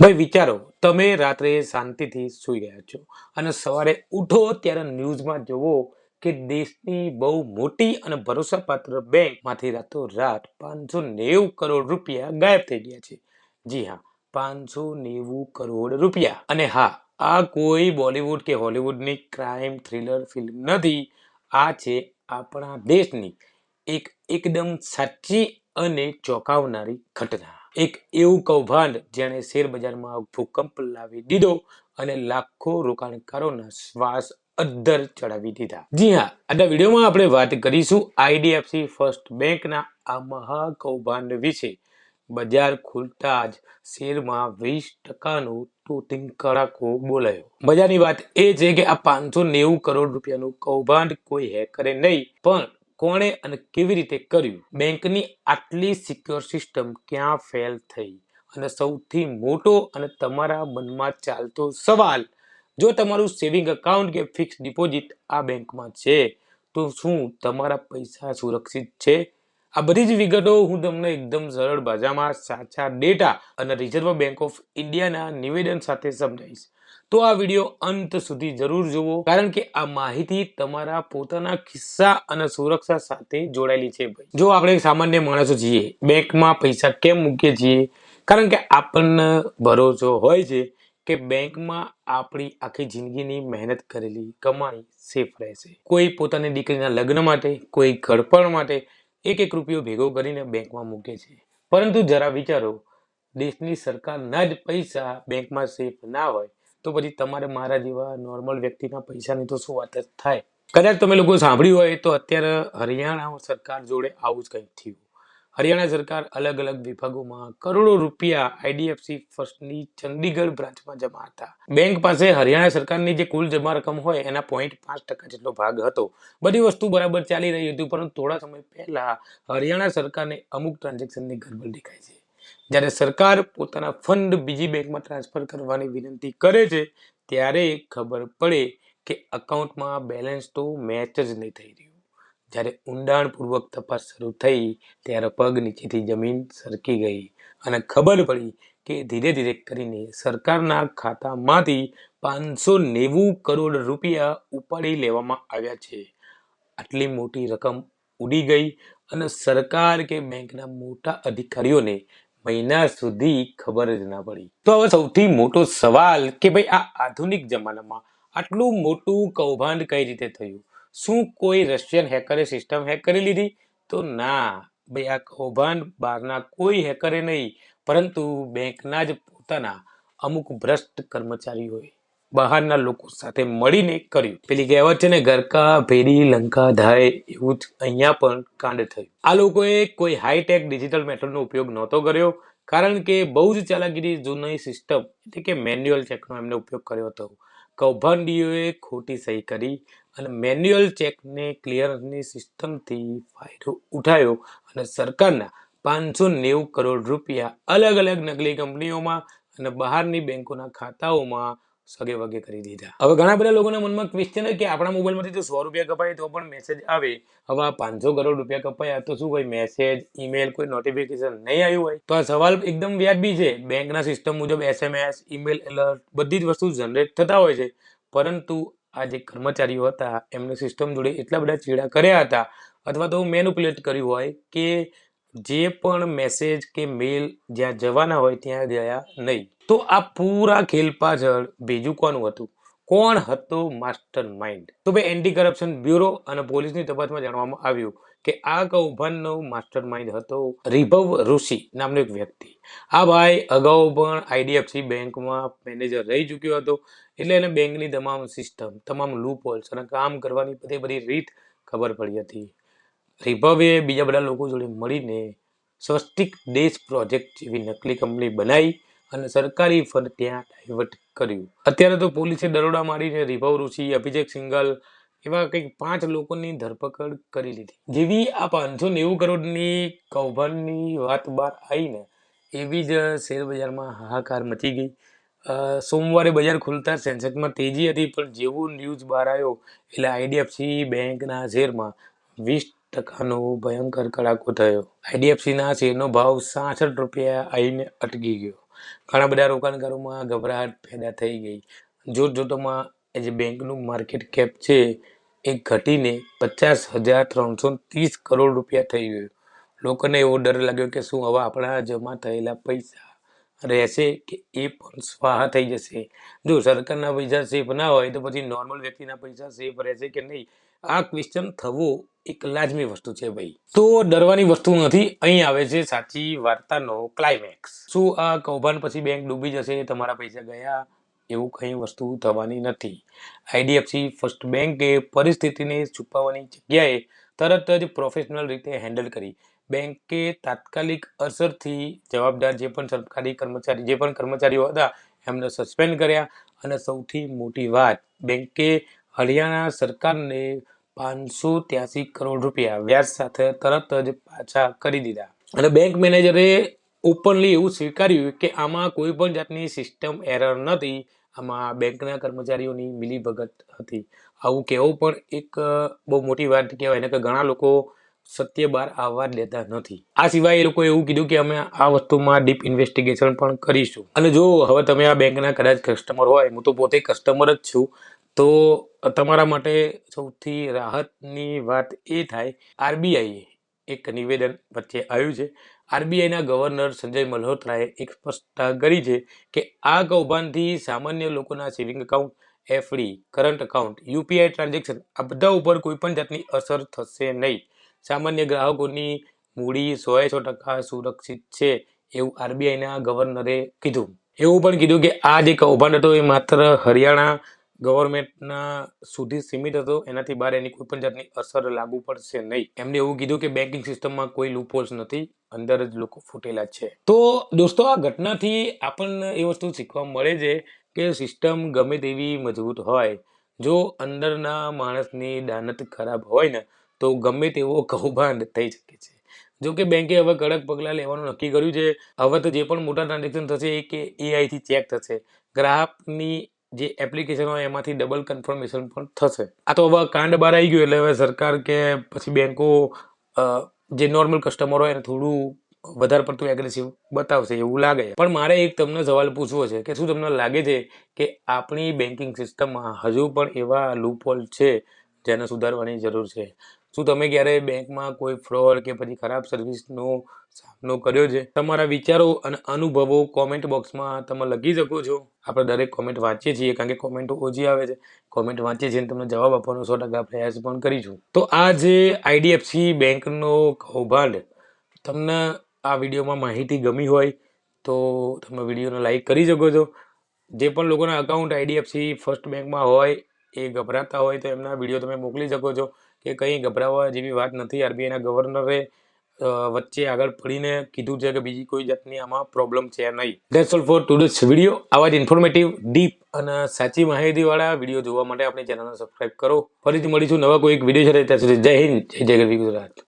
ભાઈ વિચારો, તમે રાત્રે શાંતિથી સૂઈ ગયા છો અને સવારે ઉઠો ત્યારે ન્યૂઝમાં જોવો કે દેશની બહુ મોટી અને ભરોસાપાત્ર બેંકમાંથી રાતોરાત 590 કરોડ રૂપિયા ગાયબ થઈ ગયા છે. જી હા, 590 કરોડ રૂપિયા. અને હા, આ કોઈ બોલિવૂડ કે હોલિવૂડની ક્રાઇમ થ્રિલર ફિલ્મ નથી. આ છે આપણા દેશની એકદમ સાચી અને ચોંકાવનારી ઘટના. એક એવું કૌભાંડ જેણે શેર બજારમાં ભૂકંપ લાવી દીધો અને લાખો રોકાણકારોના શ્વાસ અદ્ધર ચડાવી દીધા. જી હા, આજના વિડીયોમાં આપણે વાત કરીશું આઈડીએફસી ફર્સ્ટ બેંકના આ મહા કૌભાંડ વિશે. બજાર ખુલતા જ શેરમાં 20%નો તોતિંગ કડાકો બોલાયો. મજાની વાત એ છે કે આ 590 કરોડ રૂપિયાનું કૌભાંડ કોઈ હેકરે નહીં, પણ કોણે અને કેવી રીતે કર્યું, બેંકની આટલી સિક્યોર સિસ્ટમ ક્યાં ફેલ થઈ, અને સૌથી મોટો અને તમારા મનમાં ચાલતો સવાલ, જો તમારું સેવિંગ એકાઉન્ટ કે ફિક્સ ડિપોઝિટ આ બેંકમાં છે તો શું તમારા પૈસા સુરક્ષિત છે? આ બધી જ વિગતો હું તમને એકદમ સરળ ભાષામાં સાચા ડેટા અને રિઝર્વ બેંક ઓફ ઇન્ડિયાના નિવેદન સાથે સમજાવીશ. તો આ વિડીયો અંત સુધી જરૂર જુઓ, કારણ કે આ માહિતી તમારા પોતાના ખિસ્સા અને સુરક્ષા સાથે જોડાયેલી છે. જો આપણે સામાન્ય માણસો છીએ, બેંકમાં પૈસા કેમ મૂકીએ છીએ? કારણ કે આપણને ભરોસો હોય છે કે બેંકમાં આપણી આખી જિંદગીની મહેનત કરેલી કમાણી સેફ રહેશે. કોઈ પોતાની દીકરીના લગ્ન માટે, કોઈ ઘડપણ માટે એક રૂપિયો ભેગો કરીને બેંકમાં મૂકે છે. પરંતુ જરા વિચારો, દેશની સરકારના જ પૈસા બેંકમાં સેફ ના હોય તો પછી તમારે મારા જેવા નોર્મલ વ્યક્તિના પૈસાની તો શું વાત જ થાય. કદાચ તમે લોકો સાંભળ્યું હોય તો અત્યારે હરિયાણા સરકાર જોડે આવું જ કંઈક થયું. હરિયાણા સરકાર અલગ અલગ વિભાગોમાં કરોડો રૂપિયા આઈડીએફસી ફર્સ્ટની ચંદીગઢ બ્રાન્ચમાં જમા હતા. બેંક પાસે હરિયાણા સરકારની જે કુલ જમા રકમ હોય એના 0.5% જેટલો ભાગ હતો. બધી વસ્તુ બરાબર ચાલી રહી હતી, પરંતુ થોડા સમય પહેલા હરિયાણા સરકારને અમુક ટ્રાન્ઝેક્શનની ગડબડ દેખાય છે. જ્યારે સરકાર પોતાના ફંડ બીજી બેંકમાં ટ્રાન્સફર કરવાની વિનંતી કરે છે, ત્યારે ખબર પડે કે એકાઉન્ટમાં બેલેન્સ તો મેચ જ નહીં થઈ રહ્યું. જ્યારે ઊંડાણપૂર્વક તપાસ શરૂ થઈ ત્યારે પગ નીચેથી જમીન સરકી ગઈ અને ખબર પડી કે ધીરે ધીરે કરીને સરકારના ખાતામાંથી 590 કરોડ રૂપિયા ઉપાડી લેવામાં આવ્યા છે. આટલી મોટી રકમ ઉડી ગઈ અને સરકાર કે બેંકના મોટા અધિકારીઓને મહિના સુધી ખબર જ ના પડી. તો હવે સૌથી મોટો સવાલ કે ભાઈ આ આધુનિક જમાનામાં આટલું મોટું કૌભાંડ કઈ રીતે થયું? શું કોઈ રશિયન હેકરે સિસ્ટમ હેક કરી લીધી? તો ના ભાઈ, આ કૌભાંડ બહારના કોઈ હેકરે નહીં, પરંતુ બેંકના જ પોતાના અમુક ભ્રષ્ટ કર્મચારીઓએ બહારના લોકો સાથે મળીને કર્યું. પેલી કહેવત છે ને, ઘર કા ભેડી લંકા ધાય, એવું જ અહીંયા પણ કાંડ થયું. આ લોકોએ કોઈ હાઈટેક ડિજિટલ મેથડનો ઉપયોગ નહોતો કર્યો, કારણ કે બહુ જ ચાલાકીથી જૂની સિસ્ટમ એટલે કે મેન્યુઅલ ચેકનો એમને ઉપયોગ કર્યો હતો. કૌભાંડીઓએ ખોટી સહી કરી અને મેન્યુઅલ ચેકને ક્લિયરન્સની સિસ્ટમથી ફાયદો ઉઠાવ્યો અને સરકારના 590 કરોડ રૂપિયા અલગ અલગ નકલી કંપનીઓમાં અને બહારની બેંકોના ખાતાઓમાં સગે વગે કરી દીધા. હવે ઘણા બધા લોકોના મનમાં ક્વેશ્ચન છે કે આપણા મોબાઈલમાંથી તો 100 રૂપિયા કપાય તો પણ મેસેજ આવે, હવે આ 500 કરોડ રૂપિયા કપાયા તો શું કોઈ મેસેજ, ઈમેલ, કોઈ નોટિફિકેશન નહીં આવ્યું હોય? તો આ સવાલ એકદમ વ્યાજબી છે. બેંકના સિસ્ટમ મુજબ SMS, ઈમેલ એલર્ટ બધી જ વસ્તુ જનરેટ થતા હોય છે, પરંતુ આ જે કર્મચારીઓ હતા એમને સિસ્ટમ જોડે એટલા બધા ચેડા કર્યા હતા અથવા તો મેનિપ્યુલેટ કર્યું હોય કે જે પણ મેસેજ કે મેલ જ્યાં જવાના હોય ત્યાં ગયા નહીં. તો આ પૂરા ખેલ પાછળ બીજું કોનું હતું? કોણ હતો માસ્ટર માઇન્ડ? તો ભાઈ એન્ટી કરપ્શન બ્યુરો અને પોલીસની તપાસમાં જાણવામાં આવ્યું કે આ કૌભાંડનો માસ્ટર માઇન્ડ હતો રિભવ ઋષિ નામનો એક વ્યક્તિ. આ ભાઈ અગાઉ પણ આઈડીએફસી બેંકમાં મેનેજર રહી ચૂક્યો હતો, એટલે એને બેંકની તમામ સિસ્ટમ, તમામ લૂપ હોલ્સ અને કામ કરવાની બધી રીત ખબર પડી હતી. રિભવે બીજા બધા લોકો જોડે મળીને સ્વસ્તિક દેશ પ્રોજેક્ટ જેવી નકલી કંપની બનાવી અને સરકારી ફંડ ત્યાં ડાયવર્ટ કર્યું. અત્યારે તો પોલીસે દરોડા મારીને રિભવ ઋષિ, અભિષેક સિંઘલ એવા કંઈક 5 લોકોની ધરપકડ કરી લીધી. જેવી આ 590 કરોડની કૌભાંડની વાત બહાર આવી ને, એવી જ શેર બજારમાં હાહાકાર મચી ગઈ. સોમવારે બજાર ખુલતા સેન્સેક્સમાં તેજી હતી, પણ જેવું ન્યૂઝ બહાર આવ્યો એટલે આઈડીએફસી બેંકના શેરમાં 20%નો ભયંકર કડાકો થયો. આઈડીએફસીના શેરનો ભાવ 66 રૂપિયા આવીને અટકી ગયો. ઘણા બધા રોકાણકારોમાં ગભરાટ પેદા થઈ ગઈ. જોતજોતામાં જે બેંકનું માર્કેટ કેપ છે એ ઘટીને 50,330 કરોડ રૂપિયા થઈ ગયું. લોકોને એવો ડર લાગ્યો કે શું હવે આપણા જમા થયેલા પૈસા રહેશે કે એ પણ સ્વાહા થઈ જશે. જો સરકારના પૈસા સેફ ના હોય તો પછી નોર્મલ વ્યક્તિના પૈસા સેફ રહેશે કે નહીં, આ ક્વેશ્ચન થવો એક લાજમી વસ્તુ છે ભાઈ. તો ડરવાની વસ્તુ નથી. અહીં આવે છે સાચી વાર્તાનો ક્લાઇમેક્સ. શું આ કૌભાંડ પછી બેંક ડૂબી જશે, તમારા પૈસા ગયા? એવું કઈ વસ્તુ થવાની નથી. આઈડીએફસી ફર્સ્ટ બેંકે પરિસ્થિતિને છુપાવવાની જગ્યાએ તરત જ પ્રોફેશનલ રીતે હેન્ડલ કરી. બેંકે તાત્કાલિક અસરથી જવાબદાર જે પણ કર્મચારીઓ હતા એમને સસ્પેન્ડ કર્યા. અને સૌથી મોટી વાત, બેંકે હરિયાણા સરકારને 583 કરોડ રૂપિયા વ્યાજ સાથે તરત જ પાછા કરી દીધા. અને બેંક મેનેજરે ઓપનલી એવું સ્વીકાર્યું કે આમાં કોઈ પણ જાતની સિસ્ટમ એરર નથી, આમાં બેંકના કર્મચારીઓની મિલીભગત હતી. આવું કહેવું પણ એક બહુ મોટી વાત કહેવાય ને, કે ઘણા લોકો સત્ય બહાર આવવા જ લેતા નથી. આ સિવાય એ લોકો એવું કીધું કે અમે આ વસ્તુમાં ડીપ ઇન્વેસ્ટિગેશન પણ કરીશું. અને જો હવે તમે આ બેંકના કદાચ કસ્ટમર હોય, હું તો પોતે કસ્ટમર જ છું, તો તમારા માટે સૌથી રાહતની વાત એ થાય, આરબીઆઈએ એક નિવેદન વચ્ચે આવ્યું છે. આરબીઆઈના ગવર્નર સંજય મલ્હોત્રાએ એક સ્પષ્ટતા કરી છે કે આ કૌભાંડથી સામાન્ય લોકોના saving account, FD, current account, UPI transaction આ બધા ઉપર કોઈ પણ જાતની અસર થશે નહીં. સામાન્ય ગ્રાહકોની મૂડી 100% સુરક્ષિત છે એવું આરબીઆઈના ગવર્નરે કીધું. એવું પણ કીધું કે આ જે કૌભાંડ હતો એ માત્ર હરિયાણા ગવર્મેન્ટના સુધી સીમિત હતો, એનાથી બહાર એની કોઈ પણ જાતની અસર લાગુ પડશે નહીં. એમને એવું કીધું કે બેન્કિંગ સિસ્ટમમાં કોઈ લૂપહોલ્સ નથી, અંદર જ લોકો ફૂટેલા છે. તો દોસ્તો, આ ઘટનાથી આપણને એ વસ્તુ શીખવા મળે છે કે સિસ્ટમ ગમે તેવી મજબૂત હોય, જો અંદરના માણસની દાનત ખરાબ હોય ને તો ગમે તેવો કૌભાંડ થઈ શકે છે. જો કે બેંકે હવે કડક પગલાં લેવાનું નક્કી કર્યું છે. હવે તો જે પણ મોટા ટ્રાન્ઝેક્શન થશે એ કે એઆઈથી ચેક થશે. ગ્રાહકની જે એપ્લિકેશન હોય એમાંથી ડબલ કન્ફર્મેશન પણ થશે. આ તો હવે કાંડ બહાર આવી ગયું એટલે હવે સરકાર કે પછી બેંકો જે નોર્મલ કસ્ટમર હોય એને થોડું વધારે પડતું એગ્રેસિવ બતાવશે એવું લાગે. પણ મારે એક તમને સવાલ પૂછવો છે કે શું તમને લાગે છે કે આપણી બેન્કિંગ સિસ્ટમમાં હજુ પણ એવા લૂપહોલ છે જેને સુધારવાની જરૂર છે? શું તમે ક્યારે બેંકમાં કોઈ ફ્રોડ કે પછી ખરાબ સર્વિસનો સામનો કર્યો છે? તમારા વિચારો અને અનુભવો કોમેન્ટ બોક્સમાં તમે લખી શકો છો. આપણે દરેક કોમેન્ટ વાંચીએ છીએ, કારણ કે કોમેન્ટો ઓછી આવે છે. કોમેન્ટ વાંચીએ છીએ અને તમને જવાબ આપવાનો 100% પ્રયાસ પણ કરીશું. તો આ જે આઈડીએફસી બેંકનો કૌભાંડ, તમને આ વિડીયોમાં માહિતી ગમી હોય તો તમે વિડીયોને લાઈક કરી શકો છો. જે પણ લોકોના અકાઉન્ટ આઈડીએફસી ફર્સ્ટ બેંકમાં હોય એ ગભરાતા હોય તો એમના વિડીયો તમે મોકલી શકો છો કે કંઈ ગભરાવા જેવી વાત નથી. આરબીઆઈના ગવર્નરે વચ્ચે આગળ પડીને કીધું છે કે બીજી કોઈ જાતની આમાં પ્રોબ્લેમ છે નહીં. That's all four today's video. આવા જ ઇન્ફોર્મેટિવ, ડીપ અને સાચી માહિતીવાળા વિડીયો જોવા માટે આપણી ચેનલને સબસ્ક્રાઈબ કરો. ફરીથી મળીશું નવા કોઈ એક વિડીયો સાથે. ત્યાં સુધી જય હિન્દ, જય જય ગરવી ગુજરાત.